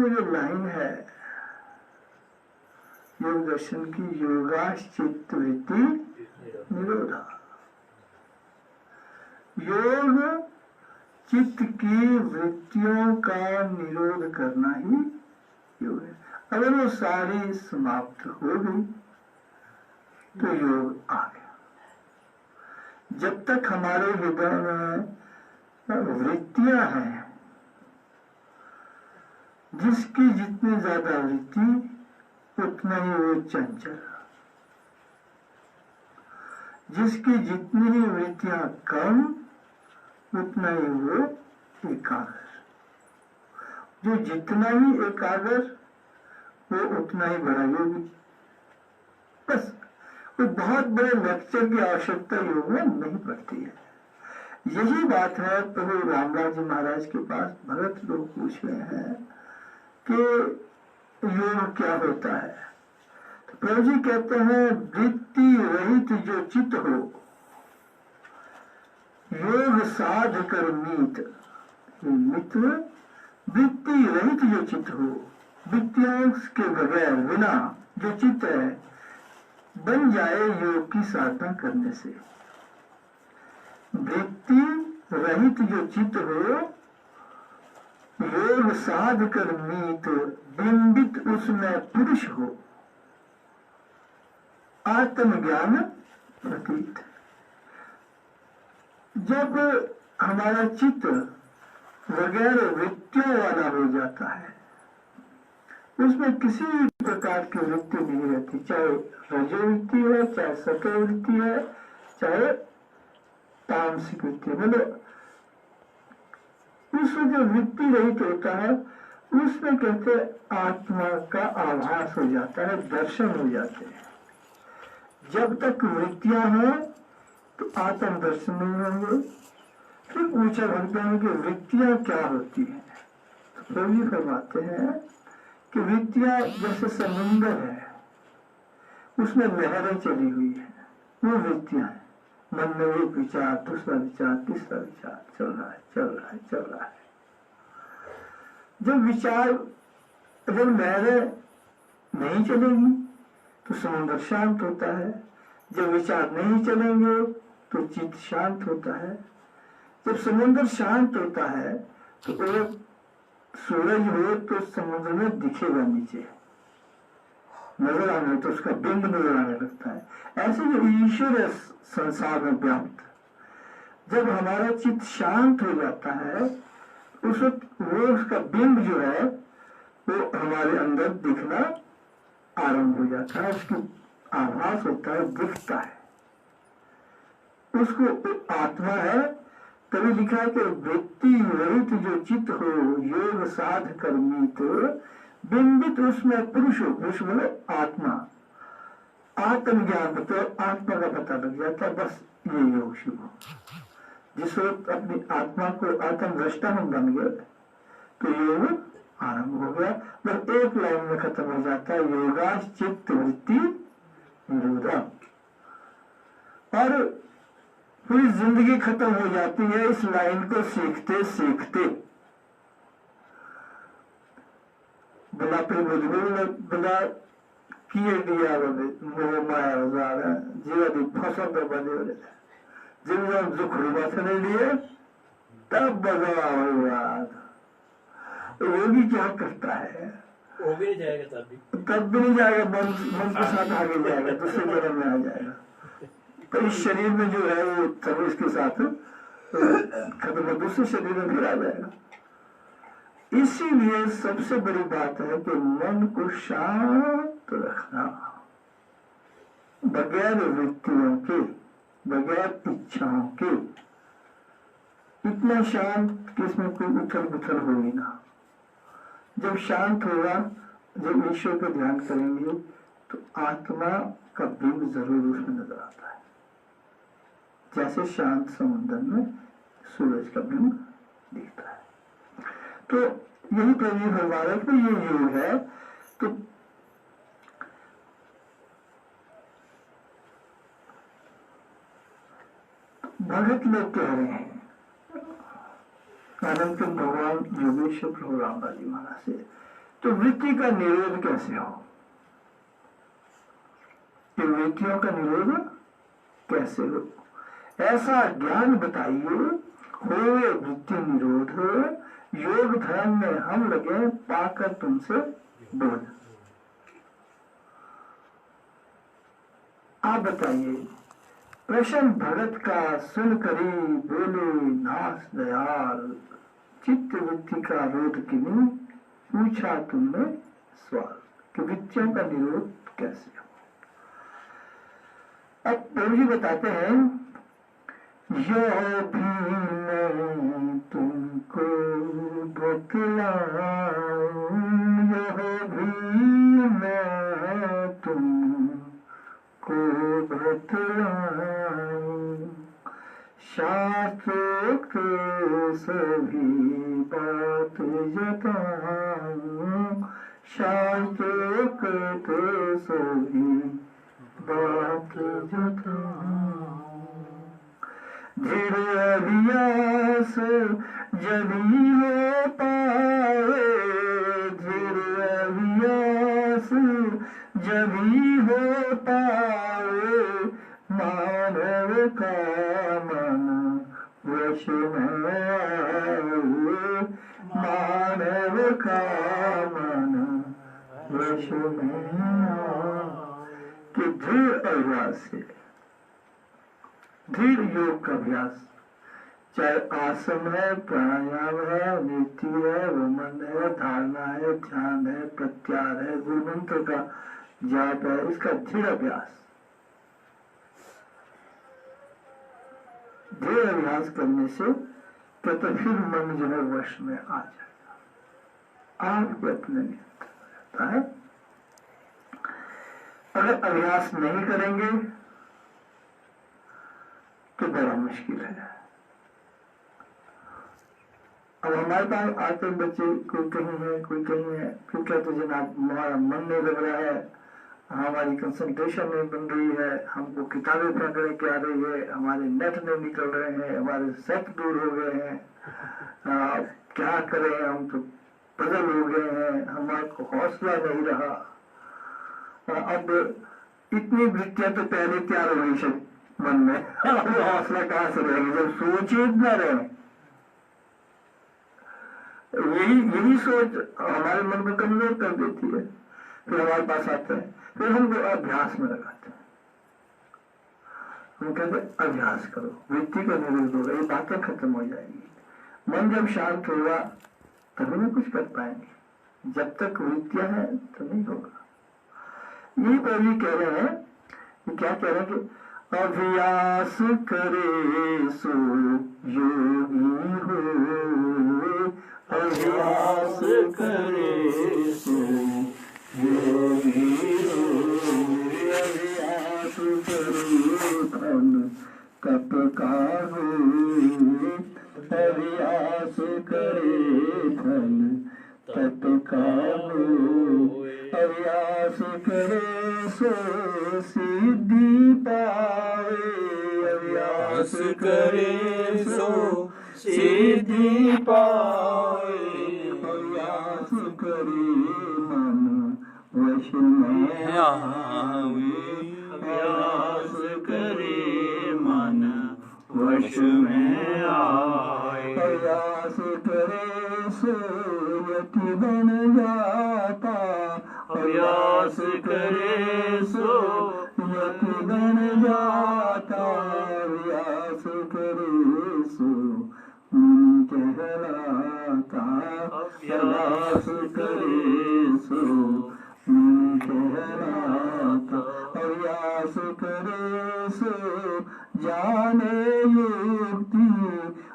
में जो लाइन है योग दर्शन की, योगाश्चित्त वृत्ति निरोधा, योग चित्त की वृत्तियों का निरोध करना ही योग है। अगर वो सारी समाप्त हो गई तो योग आ गया। जब तक हमारे हृदय में वृत्तियां हैं, जिसकी जितनी ज्यादा वृत्ति उतना ही वो चंचल, जिसकी जितनी ही वृत्तियां कम उतना ही वो एकाग्र, जो जितना ही एकाग्र वो उतना ही बड़ा योगी। बस कोई बहुत बड़े लेक्चर की आवश्यकता योग में नहीं पड़ती है। यही बात है प्रभु रामदास जी महाराज के पास भगत लोग पूछ रहे हैं कि योग क्या होता है। तो प्रभु जी कहते हैं वृत्ति रहित जो चित्त हो, योग साध कर मीत। मित्र, वृत्ति रहित जो चित्त हो, वृत्तियों के बगैर बिना जो चित्त है, बन जाए योग की साधना करने से। वृत्ति रहित जो चित्त हो, योग साध कर मीत, बिंबित उसमें पुरुष हो, आत्मज्ञान प्रतीत। जब हमारा चित्त वगैरह वृत्तियों वाला हो जाता है, उसमें किसी प्रकार की वृत्ति नहीं रहती, चाहे रजोवृत्ति है, चाहे सतोवृत्ति है, चाहे तामसिक वृत्ति। मतलब उसमें जो वृत्ति रहित होता है उसमें कहते आत्मा का आभास हो जाता है, दर्शन हो जाते हैं। जब तक वृत्तियां हैं तो आत्म दर्शन नहीं होंगे। फिर पूछा भगवान हैं कि वृत्तियां क्या होती हैं। तो प्रभु जी फरमाते हैं कि वृत्तियां जैसे समुद्र है, उसमें लहरें चली हुई है, वो वृत्तियां हैं। मन में एक विचार, दूसरा विचार, तीसरा विचार चल रहा है, चल रहा है, चल रहा है। जब विचार, जब लहरें नहीं चलेगी तो समुद्र शांत होता है। जब विचार नहीं चलेंगे तो चित्त शांत होता है। जब समुद्र शांत होता है तो एक सूरज हो तो समुद्र में दिखेगा, नीचे नजर आने, तो उसका बिंब नजर आने लगता है। ऐसे जो ईश्वर है संसार में व्याप्त, जब हमारा चित्त शांत हो जाता है उस वक्त वो उसका बिंब जो है वो हमारे अंदर दिखना आरंभ हो जाता है, उसकी आभास होता है, दिखता है, उसको आत्मा है। तभी लिखा है कि वृत्ति रहित जो चित्त हो, योग साध कर मीत, बिंबित उसमें पुरुष हो। पुरुष बोले आत्मा, आत्मज्ञान, तो आत्मा का पता लग जाता है। बस ये योग शुरू हो। जिस वक्त अपनी आत्मा को आत्मदृष्टा हम बन गए तो योग आरंभ हो गया। बस एक लाइन में खत्म हो जाता है, योगाश्चित्त वृत्ति निरोधा। और पूरी जिंदगी खत्म हो जाती है इस लाइन को सीखते सीखते। बला बला किए दिया मोह माया जीवा दी फसल पर बने हो जाए। जब दुख रुआ से नहीं लिए तब बदला हुआ। योगी क्या करता है, वो भी नहीं जाएगा, तब भी नहीं जाएगा, मन के साथ आगे जाएगा, दूसरे जन्म में आ जाएगा। तो इस शरीर में जो है वो सब इसके साथ खत्म, दूसरे शरीर में फिर आ जाएगा। इसीलिए सबसे बड़ी बात है कि मन को शांत रखना, बगैर वृत्तियों के, बगैर इच्छाओं के। इतना शांत कि इसमें कोई उथल पुथल होगी ना। जब शांत होगा, जब ईश्वर को ध्यान करेंगे तो आत्मा का बिंब जरूर उसमें नजर आता है, जैसे शांत समुद्र में सूरज का बिंब दिखता है। तो यही प्रभु भगवान में ये योग है। तो भगत लोग कह रहे हैं, अनंत भगवान योगेश्वर प्रभु रामदास जी महाराज से, तो वृत्ति का निरोध कैसे हो? ये वृत्तियों का निरोध कैसे हो? ऐसा ज्ञान बताइए, होवे वृत्ति निरोध, योग धर्म में हम लगे पाकर तुमसे बोध। आप बताइए, प्रश्न भगत का सुन करी बोले नाथ दयाल, चित्त वृत्ति का रोध किन्हीं पूछा तुमने सवाल कि वृत्तियों का निरोध कैसे हो? अब प्रभु जी बताते हैं, यह भी मैं तुमको बतलाऊं, यह भी मैं तुमको बतलाऊं, शास्त्रोक्त सभी बात जताऊं, शास्त्रोक्त सभी बात जताऊं। धीर अभ्यास जभी हो पाए, धीर अभ्यास जभी हो पाए, मानव का मन वश में आए, मानव का मन वश में आए। कि धीर अभ्यास से, धीर योग का अभ्यास, चाहे आसन है, प्राणायाम है, नीति है, वमन है, धारणा है, ध्यान है, प्रत्याहार है, गुरु मंत्र का जाप है, इसका धीर अभ्यास, धीर अभ्यास करने से तो फिर मन जो है वश में आ जाएगा, आपके अपने नियंत्रण रहता है। अगर अभ्यास नहीं करेंगे तो बड़ा मुश्किल है। अब हमारे पास आते बच्चे कोई कहीं है, कोई कहीं है, फिर कहते जनाब हमारा मन नहीं लग रहा है, हमारी कंसंट्रेशन नहीं बन रही है, हमको किताबें पढ़ने की आ रही है, हमारे नेट नहीं निकल रहे हैं, हमारे सेट दूर हो गए हैं, क्या करें, हम तो पजल हो गए हैं, हमारे को हौसला नहीं रहा। अब इतनी वृत्तियां तो पहले तैयार हो गई मन में, अब हौसला कहां से रहेगी जब सोच ही इतना रहे। यही सोच हमारे मन को कमजोर कर देती है। फिर हमारे पास आते हैं, फिर हम अभ्यास में लगाते हैं, हम कहते अभ्यास करो, वृत्ति का निरोध होगा, ये बातें खत्म हो जाएंगी। मन जब शांत होगा तभी ना कुछ कर पाएंगे, जब तक वृत्तियां हैं तो नहीं होगा। ये प्रभु कह रहे हैं, ये क्या कह रहे हैं कि अभ्यास करे सो योगी हो, अभ्यास करे सो योगी हो, अभ्यास करे धन तप का हो, अभ्यास करे धन तप का हो, अभ्यास करे सो सिद्धि पाए, अभ्यास करे सो सिद्धि पाए, अभ्यास करे मन वश में आवे, अभ्यास करे मन वश में आए, अभ्यास करे सो यति बन जाता, अभ्यास करे सो यति बन जाता, अभ्यास करे सो मुनि कहलाता, अभ्यास करे सो मुनि कहलाता, अभ्यास करे सो जाने युक्ति,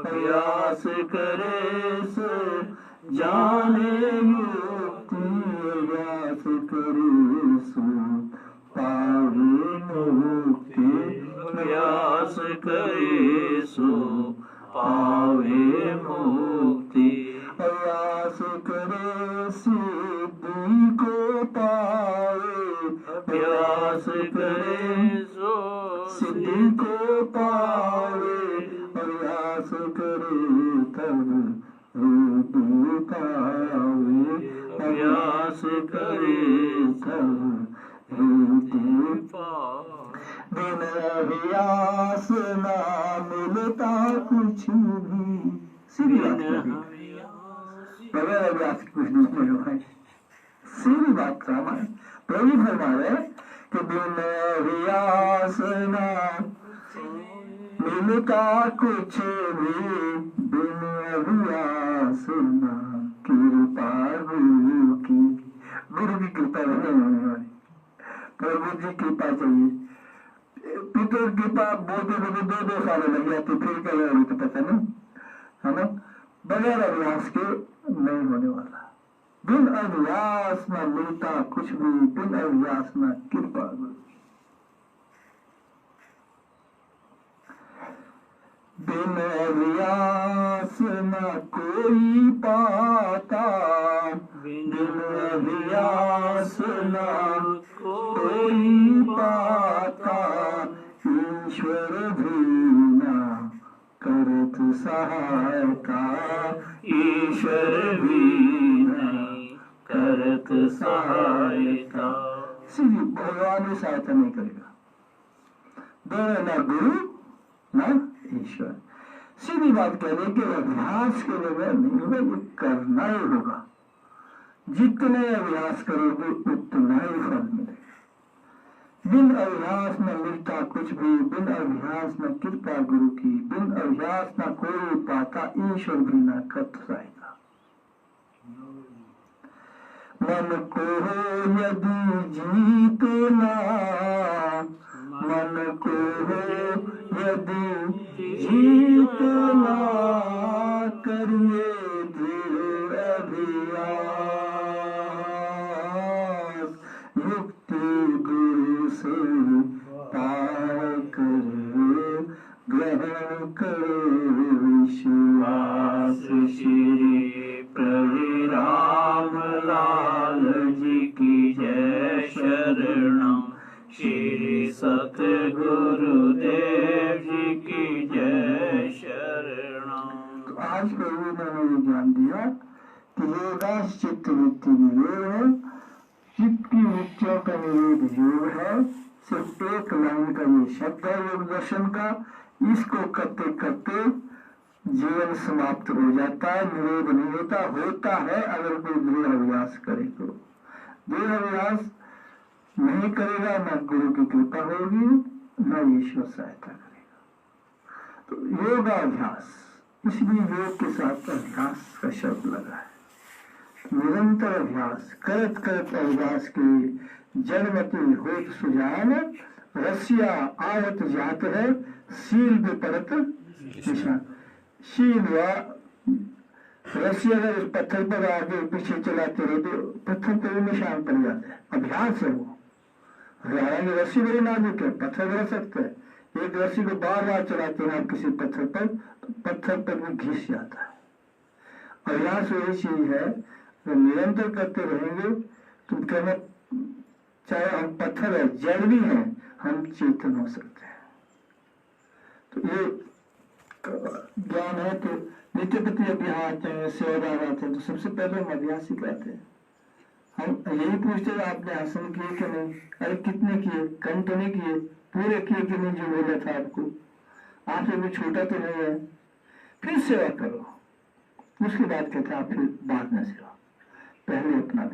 अभ्यास करे सो जाने युक्ति, अभ्यास करे सो पावे मुक्ति, अभ्यास करे सो पावे मुक्ति, अभ्यास करे सिद्धि को पावे, अभ्यास करे सो सिद्धि को पावे, अभ्यास करे तब रूप पावे, अभ्यास करे सब बिन अभ्यास ना मिलता कुछ भी। सीधी बात कही, बगैर अभ्यास कुछ नहीं मिलेगा। सीधी बात का हमारे प्रभु फरमा रहे कि बिन अभ्यास ना मिलता कुछ भी, बिन अभ्यास ना कृपा गुरु की। गुरु की कृपा नहीं, प्रभु जी कृपा चाहिए। पितर कृपा बोलते बोलते 2-2 साल लग जाते, फिर क्या होगा तो पता नहीं, है ना। बगैर अभ्यास के नहीं होने वाला। बिन अभ्यास न मिलता कुछ भी, बिन अभ्यास न कृपा गुरु। बिन अभ्यास न कोई पाता, बिन अभ्यास न कोई पाता, ईश्वर भी न करत सहायता, ईश्वर भी नहीं करत सहायता। सीधी भगवान भी सहायता नहीं करेगा, दोनों न गुरु न ईश्वर। सीधी बात कह रहे कि अभ्यास के बगैर नहीं होगा, ये करना ही होगा। जितने अभ्यास करोगे उतना ही फल मिलेगा। बिन अभ्यास न मिलता कुछ भी, बिन अभ्यास न कृपा गुरु की, बिन अभ्यास न कोई पाता, ईश्वर भी न करत सहायता। मन को यदि जीतना, मन को यदि जीतना, करिए दृढ़ अभ्यास, युक्ति गुरु से पार करो, ग्रहण करो विश्वास। श्री प्रभु राम लाल जी की जय, शरणम श्री सतगुरुदेव जी की जय, शरणम। तो आज प्रभु ने ये ज्ञान दिया कि योगास चित्त वृत्ति निरोध है, चित्त की वृत्तियों का निरोध योग है। सिर्फ एक लाइन का ये शब्द है योग दर्शन का। इसको करते करते जीवन समाप्त हो जाता है, निरोध नहीं होता। होता है अगर कोई दृढ़ अभ्यास करे तो। दृढ़ अभ्यास नहीं करेगा, न गुरु की कृपा होगी, न ईश्वर सहायता करेगा। तो योगाभ्यास, इसलिए योग के साथ अभ्यास का शब्द लगा है। निरंतर अभ्यास करत करत अभ्यास के जड़मति होत सुजान, रसिया आवत जात है, शील विपरत निशान। शील व रस्सी अगर उस पत्थर पर आगे पीछे चलाते रहे तो पत्थर पर निशान पड़ जाता है। अभ्यास है वो। हालांकि रस्सी बड़ी नाजुक है, पत्थर गिर सकता है। एक रस्सी को बार बार चलाते हैं आप किसी पत्थर पर तो पत्थर पर वो घिस जाता है। अभ्यास वही चीज है, अगर निरंतर करते रहेंगे तो कहना चाहे हम पत्थर है, जड़ भी है, हम चेतन हो सकते हैं। तो ये ज्ञान है। तो नित्य प्रति अभ्यास सेवादार आते हैं तो सबसे पहले हम अभ्यास सिखाते हैं। हम यही पूछते हैं आपने आसन किए कि नहीं, अरे कितने किए, कम तो नहीं किए, पूरे किए कि नहीं जो बोला था आपको, आपसे भी छोटा तो नहीं है, फिर सेवा करो। उसके बाद कहते हैं आप फिर बाद में सेवा, पहले अपना